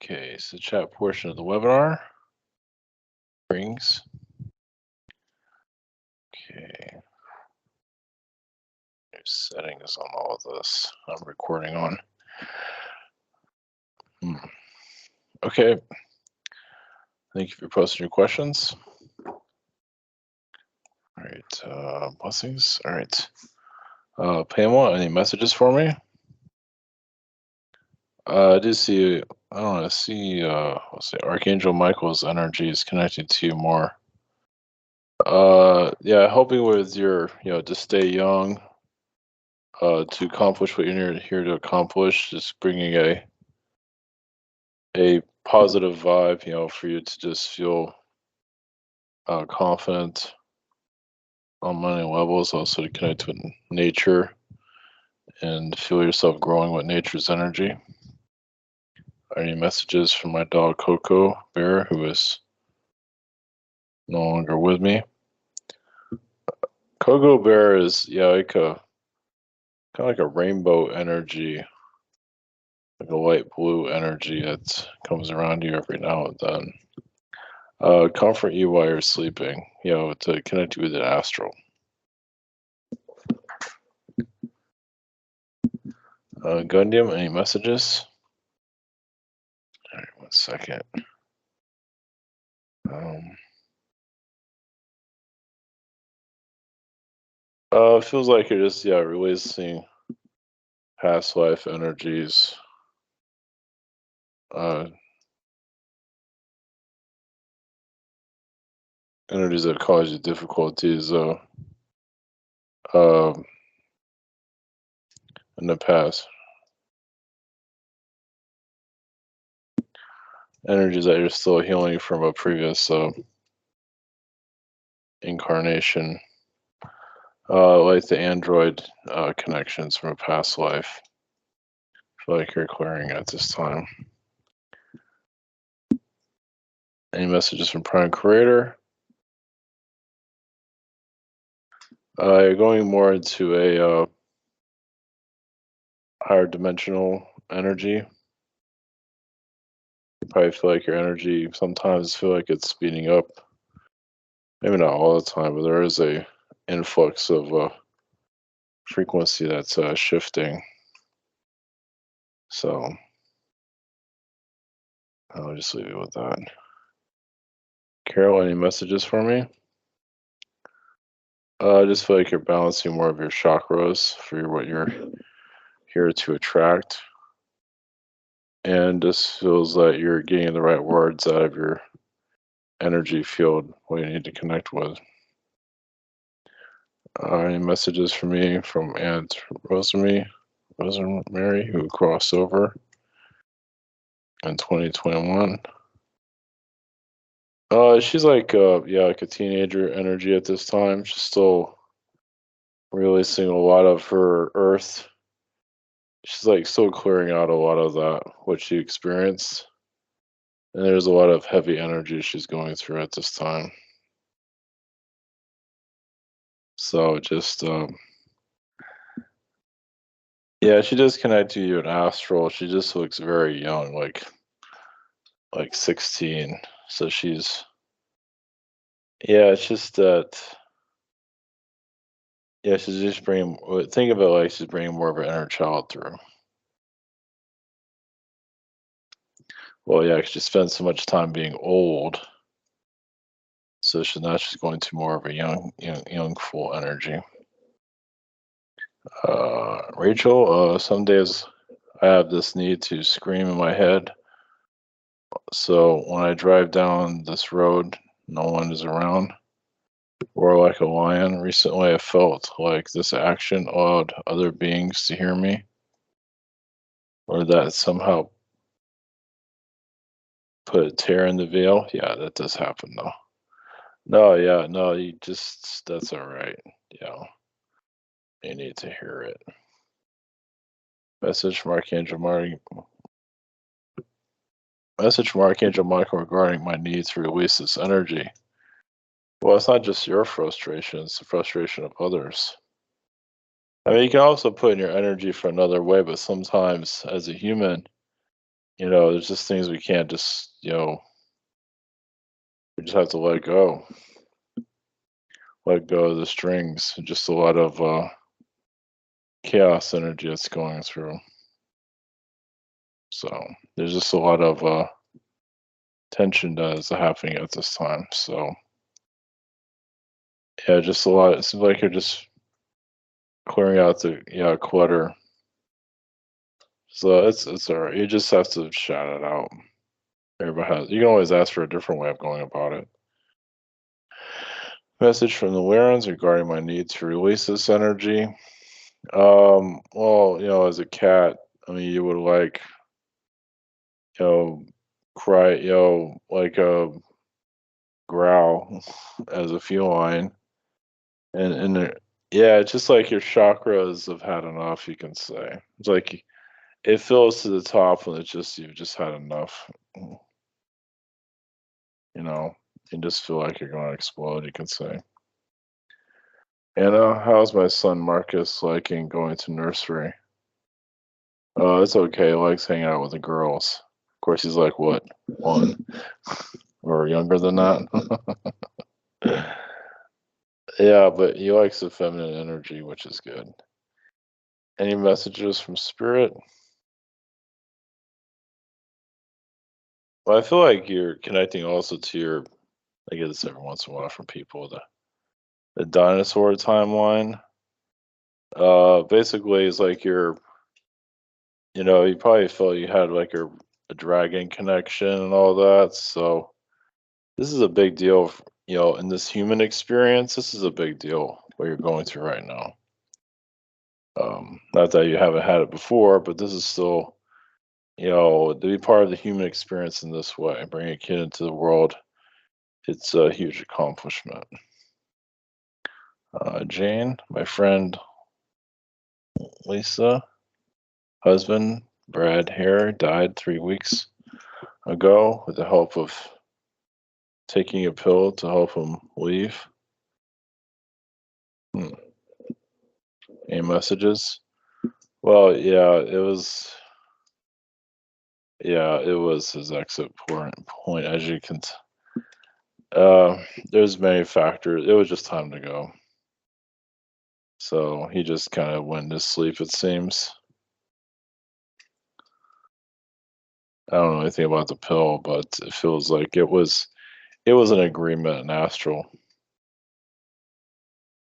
Okay, so the chat portion of the webinar brings. Okay. There's settings on all of this I'm recording on. Okay. Thank you for posting your questions. All right, blessings. All right. Pamela, any messages for me? I do see, I don't know, let's say Archangel Michael's energy is connected to you more. Yeah, helping with your, to stay young, to accomplish what you're here to accomplish, just bringing a positive vibe, for you to just feel confident on many levels, also to connect with nature and feel yourself growing with nature's energy. Any messages from my dog Coco Bear, who is no longer with me? Coco Bear is like kind of like a rainbow energy, like a light blue energy that comes around you every now and then. Comfort you while you're sleeping, to connect you with the astral. Gundium, any messages? All right, 1 second. It feels like you're just releasing past life energies. Energies that cause you difficulties in the past. Energies that you're still healing from a previous incarnation. Like the android connections from a past life. I feel like you're clearing at this time. Any messages from Prime Creator? You're going more into a higher dimensional energy. You probably feel like your energy sometimes feel like it's speeding up. Maybe not all the time, but there is a influx of frequency that's shifting. So I'll just leave it with that. Carol, any messages for me? I just feel like you're balancing more of your chakras for what you're here to attract. And this feels like you're getting the right words out of your energy field, what you need to connect with. Any messages for me from Aunt Rosemary, who crossed over in 2021? She's like like a teenager energy at this time. She's still releasing a lot of her earth. She's like still clearing out a lot of that, what she experienced. And there's a lot of heavy energy she's going through at this time. So just she just connected to you in astral. She just looks very young, like 16. So she's it's just that she's just bringing, think of it like she's bringing more of her inner child through. Well, yeah, 'cause she spends so much time being old. So now she's going to more of a young full energy. Rachel, some days I have this need to scream in my head. So when I drive down this road, no one is around. Or like a lion. Recently I felt like this action awed other beings to hear me. Or that somehow put a tear in the veil. Yeah, that does happen though. No, that's all right. Yeah. You need to hear it. Message from Archangel Michael regarding my need to release this energy. Well, it's not just your frustration, it's the frustration of others. I mean, you can also put in your energy for another way, but sometimes as a human, there's just things we can't just, we just have to let go of the strings. Just a lot of chaos energy that's going through. So there's just a lot of tension that is happening at this time. So yeah, just a lot. It seems like you're just clearing out the clutter. So it's all right. You just have to shout it out. Everybody has. You can always ask for a different way of going about it. Message from the Warrens regarding my need to release this energy. Well, as a cat, I mean, you would like, you know, cry, like a growl as a feline, yeah, it's just like your chakras have had enough. You can say it's like it fills to the top when it's just you've just had enough. You know, you just feel like you're going to explode. You can say. And how's my son Marcus liking going to nursery? It's okay. He likes hanging out with the girls. Of course, he's like what, one or younger than that. Yeah, but he likes the feminine energy, which is good. Any messages from spirit? Well, I feel like you're connecting also to your. I get this every once in a while from people. The dinosaur timeline. Basically, it's like you probably felt you had like a dragon connection and all that. So this is a big deal, in this human experience. This is a big deal what you're going through right now. Not that you haven't had it before, but this is still, to be part of the human experience in this way, bring a kid into the world. It's a huge accomplishment. Jane, my friend Lisa, husband Brad Hare died 3 weeks ago with the help of taking a pill to help him leave. Hmm. Any messages? Well, yeah, it was. Yeah, it was his exit point. As you can, there's many factors. It was just time to go. So he just kind of went to sleep. It seems. I don't know anything about the pill, but it feels like it was. It was an agreement in astral.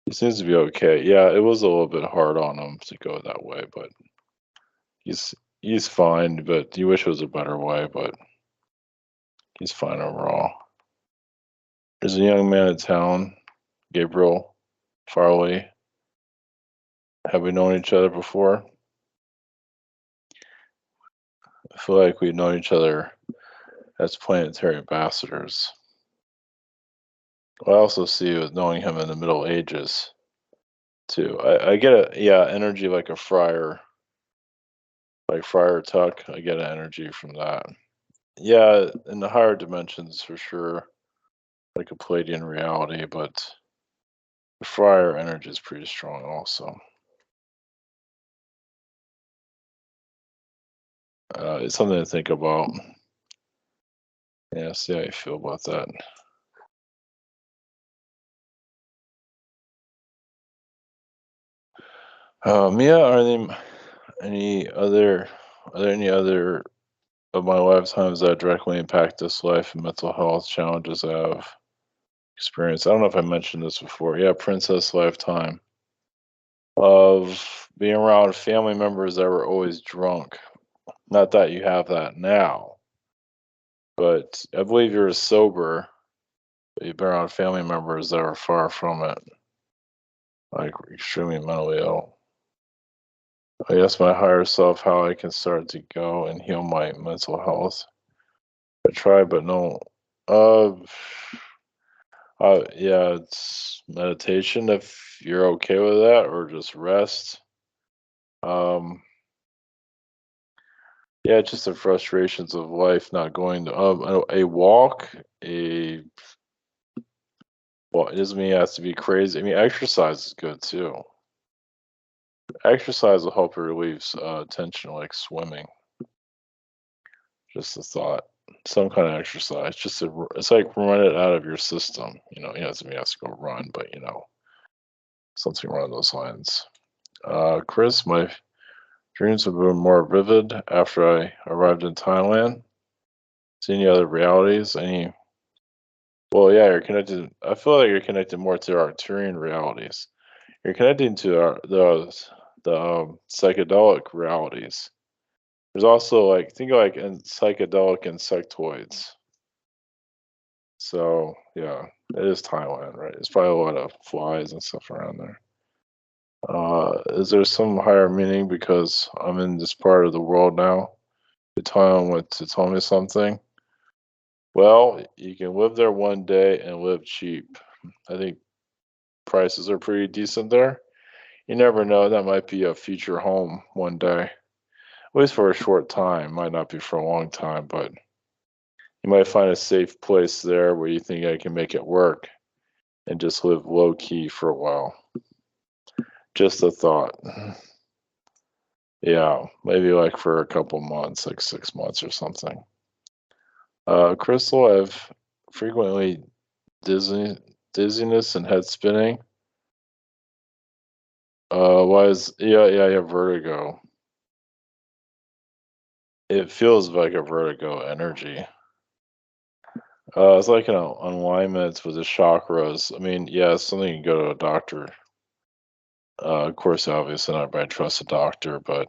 He seems to be okay. Yeah, it was a little bit hard on him to go that way, but he's he's fine. But you wish it was a better way, but he's fine overall. There's a young man in town, Gabriel Farley. Have we known each other before? I feel like we've known each other as planetary ambassadors. I also see you as knowing him in the Middle Ages too. I get energy like a friar, like Friar Tuck. I get an energy from that. Yeah, in the higher dimensions for sure, like a Palladian reality, but the friar energy is pretty strong also. It's something to think about. Yeah, see how you feel about that. Mia, are there any other of my lifetimes that directly impact this life and mental health challenges I've experienced? I don't know if I mentioned this before. Yeah, princess lifetime of being around family members that were always drunk. Not that you have that now, but I believe you're sober, but you've been around family members that are far from it, like extremely mentally ill. I ask my higher self how I can start to go and heal my mental health. I try, but no. Uh, yeah, it's meditation if you're okay with that, or just rest. Um, yeah, just the frustrations of life not going to a walk. Well, it doesn't mean it has to be crazy. I mean, exercise is good too. Exercise will help relieve tension, like swimming. Just a thought. Some kind of exercise. It's like run it out of your system. You know, it doesn't mean you have to go run, but something along those lines. Chris, my dreams have been more vivid after I arrived in Thailand. See any other realities? Well, yeah, you're connected. I feel like you're connected more to Arcturian realities. You're connecting to the psychedelic realities. There's also like think of like in psychedelic insectoids. So yeah, it is Thailand, right? There's probably a lot of flies and stuff around there. Is there some higher meaning because I'm in this part of the world now? The time went to tell me something. Well, you can live there one day and live cheap. I think prices are pretty decent there. You never know, that might be a future home one day. At least for a short time. Might not be for a long time, but you might find a safe place there where you think I can make it work and just live low key for a while. Just a thought. Yeah, maybe like for a couple months, like 6 months or something. Crystal, I've frequently dizzy, dizziness and head spinning. Yeah, you have vertigo. It feels like a vertigo energy. It's like an alignment with the chakras. I mean, yeah, it's something you can go to a doctor. Of course, obviously, not everybody trusts a doctor, but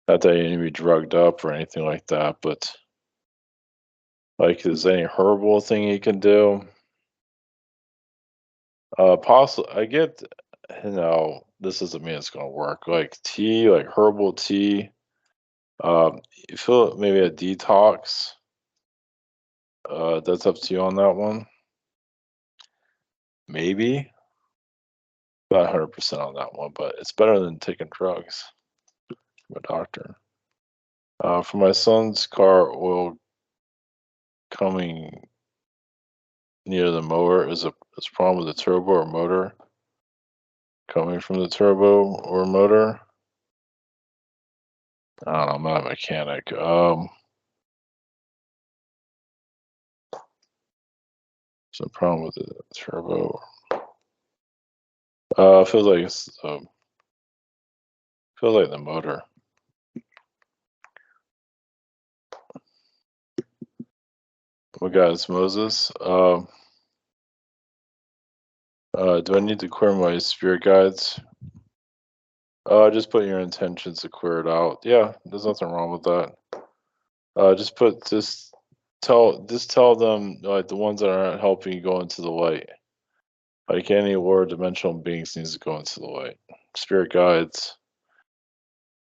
not that you need to be drugged up or anything like that. But like, is there any herbal thing you can do? Possibly, I get, this doesn't mean it's gonna work. Like tea, like herbal tea. You feel maybe a detox. That's up to you on that one. Maybe. Not 100% on that one, but it's better than taking drugs from a doctor. For my son's car oil coming near the mower is a problem with the turbo or motor coming from the turbo or motor. I don't know. I'm not a mechanic. It's a problem with the turbo. Feels like feels like the motor. What guys, Moses? Do I need to clear my spirit guides? Just put your intentions to clear it out. Yeah, there's nothing wrong with that. Just tell them like the ones that aren't helping you go into the light. Like any lower dimensional beings needs to go into the light. Spirit guides,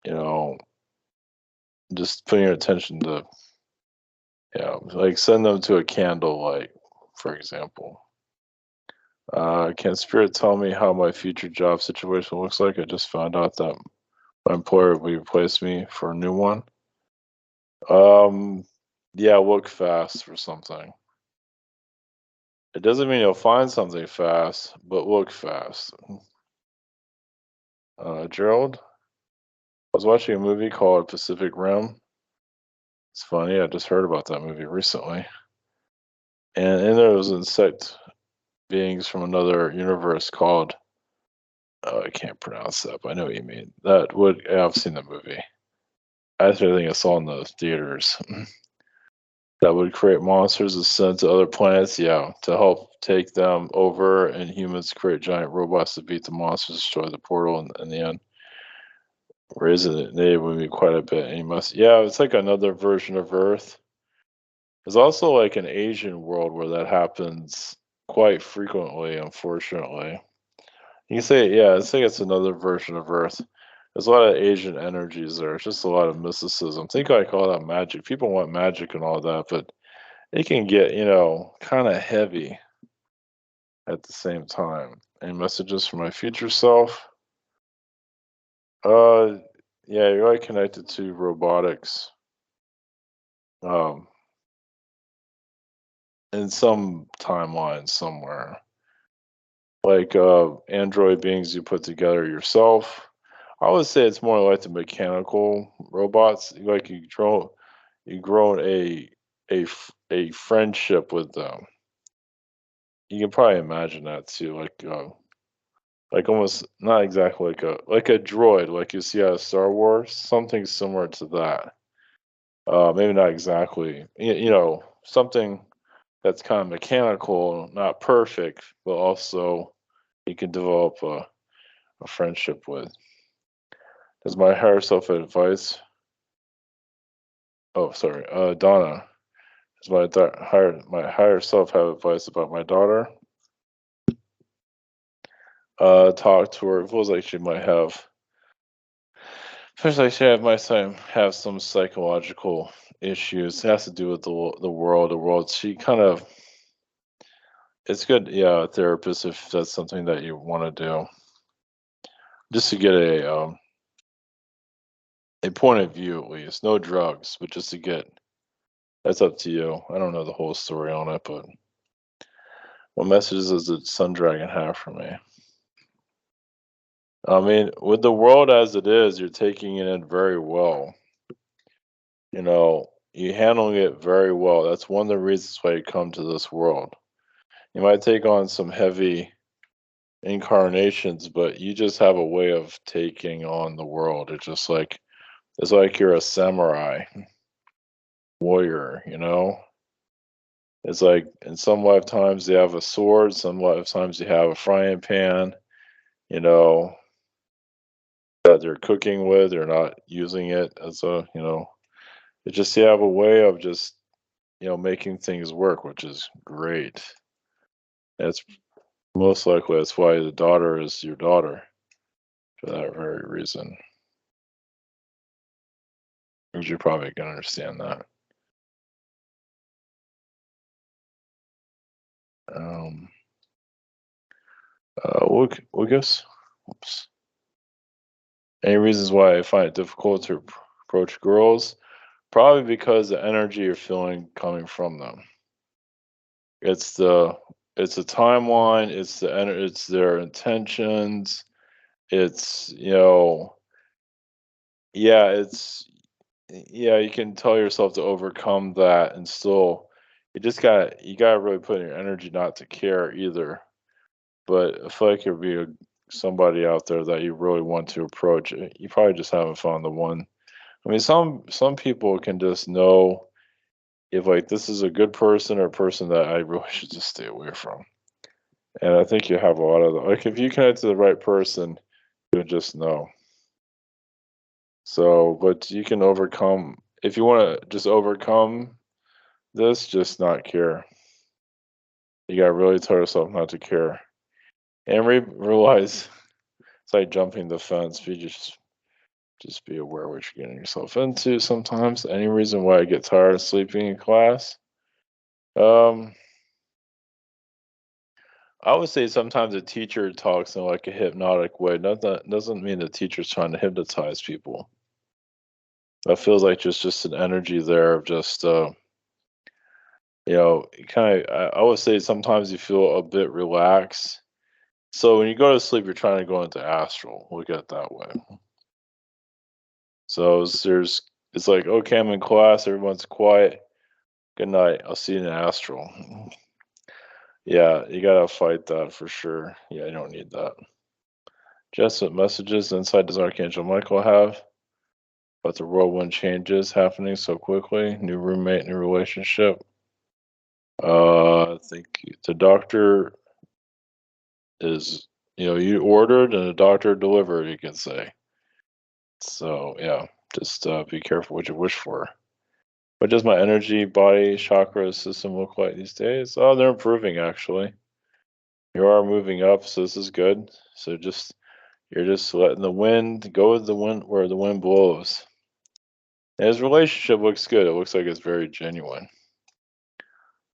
you know, just putting your attention to like send them to a candle light, for example. Can spirit tell me how my future job situation looks like? I just found out that my employer will replace me for a new one. Um, yeah, look fast for something. It doesn't mean you'll find something fast, but look fast. Gerald, I was watching a movie called Pacific Rim. It's funny, I just heard about that movie recently. And in there was insect beings from another universe called, oh, I can't pronounce that, but I know what you mean. Yeah, I've seen the movie. I actually think I saw it in the theaters. That would create monsters that sent to other planets, yeah, to help take them over, and humans create giant robots to beat the monsters, destroy the portal in the end. Raising it native would be quite a bit. And yeah, it's like another version of Earth. There's also like an Asian world where that happens quite frequently, unfortunately. You can say, yeah, I'd say it's another version of Earth. There's a lot of Asian energies there. It's just a lot of mysticism. Think like all that magic. People want magic and all that, but it can get, kind of heavy at the same time. Any messages for my future self? Uh, yeah, you're like connected to robotics. Um, in some timeline somewhere. Like android beings you put together yourself. I would say it's more like the mechanical robots, like you control. you grown a friendship with them. You can probably imagine that too, like almost not exactly like a droid, like you see out of Star Wars, something similar to that. Maybe not exactly, something that's kind of mechanical, not perfect, but also you can develop a friendship with. Does my higher self have advice? Oh, sorry, Donna. Does my higher self have advice about my daughter? Talk to her. It feels like she might have. Feels like she might have some psychological issues. It has to do with the world. The world. She kind of. It's good, yeah, a therapist if that's something that you want to do, just to get a point of view at least. No drugs, but just to get. That's up to you. I don't know the whole story on it, but what messages does the Sun Dragon have for me? I mean, with the world as it is, you're taking it in very well. You're handling it very well. That's one of the reasons why you come to this world. You might take on some heavy incarnations, but you just have a way of taking on the world. It's like you're a samurai warrior. It's like in some lifetimes you have a sword, some lifetimes you have a frying pan, you know, that they're cooking with, they're not using it as it's just you have a way of just, making things work, which is great. That's most likely that's why the daughter is your daughter for that very reason. Because you probably can understand that. Um, Lucas, oops. Any reasons why I find it difficult to approach girls? Probably because the energy you're feeling coming from them. It's the it's a timeline. It's their intentions. It's yeah. Yeah. You can tell yourself to overcome that, and still, you gotta really put in your energy not to care either. But I feel like there'd be somebody out there that you really want to approach. You probably just haven't found the one. I mean, some people can just know if like this is a good person or a person that I really should just stay away from. And I think you have a lot of them. Like if you connect to the right person, you'll just know. So, but you can overcome if you want to just overcome this, just not care. You gotta really tell yourself not to care, and realize it's like jumping the fence. You just be aware what you're getting yourself into. Sometimes, any reason why I get tired of sleeping in class? Um, I would say sometimes a teacher talks in like a hypnotic way. Not that doesn't mean the teacher's trying to hypnotize people. That feels like just an energy there of just kind of. I would say sometimes you feel a bit relaxed. So when you go to sleep, you're trying to go into astral. Look at it that way. So it's like okay, I'm in class, everyone's quiet. Good night. I'll see you in astral. Yeah, you gotta fight that for sure. Yeah, you don't need that. Just what messages inside does Archangel Michael have? But the whirlwind changes happening so quickly. New roommate, new relationship. I think the doctor is, you ordered and the doctor delivered, you can say. So, yeah, just be careful what you wish for. What does my energy, body, chakra system look like these days? Oh, they're improving actually. You are moving up, so this is good. So you're just letting the wind go with the wind where the wind blows. And his relationship looks good. It looks like it's very genuine.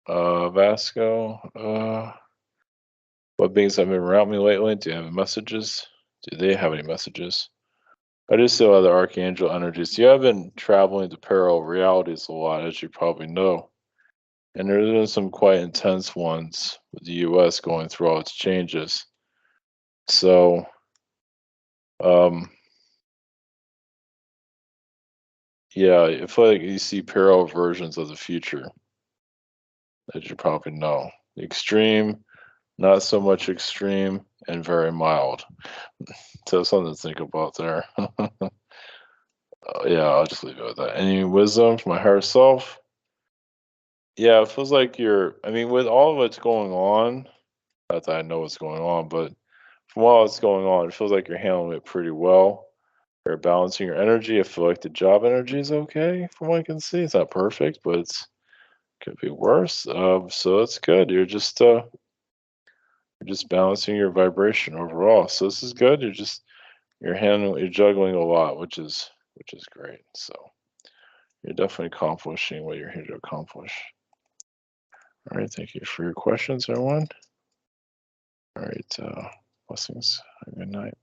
Vasco, what beings have been around me lately? Do you have messages? Do they have any messages? I just saw other archangel energies. You have been traveling to parallel realities a lot, as you probably know. And there's been some quite intense ones with the US going through all its changes. So, um, Yeah, I feel like you see parallel versions of the future that you probably know. Extreme, not so much extreme, and very mild. So something to think about there. Yeah, I'll just leave it with that. Any wisdom from my higher self? Yeah, it feels like I mean, with all of what's going on, not that I know what's going on, but from all that's going on, it feels like you're handling it pretty well. You're balancing your energy. I feel like the job energy is okay from what I can see. It's not perfect, but it's could be worse. So it's good. You're just balancing your vibration overall. So this is good. You're juggling a lot, which is great. So you're definitely accomplishing what you're here to accomplish. All right, thank you for your questions, everyone. All right, blessings. Good night.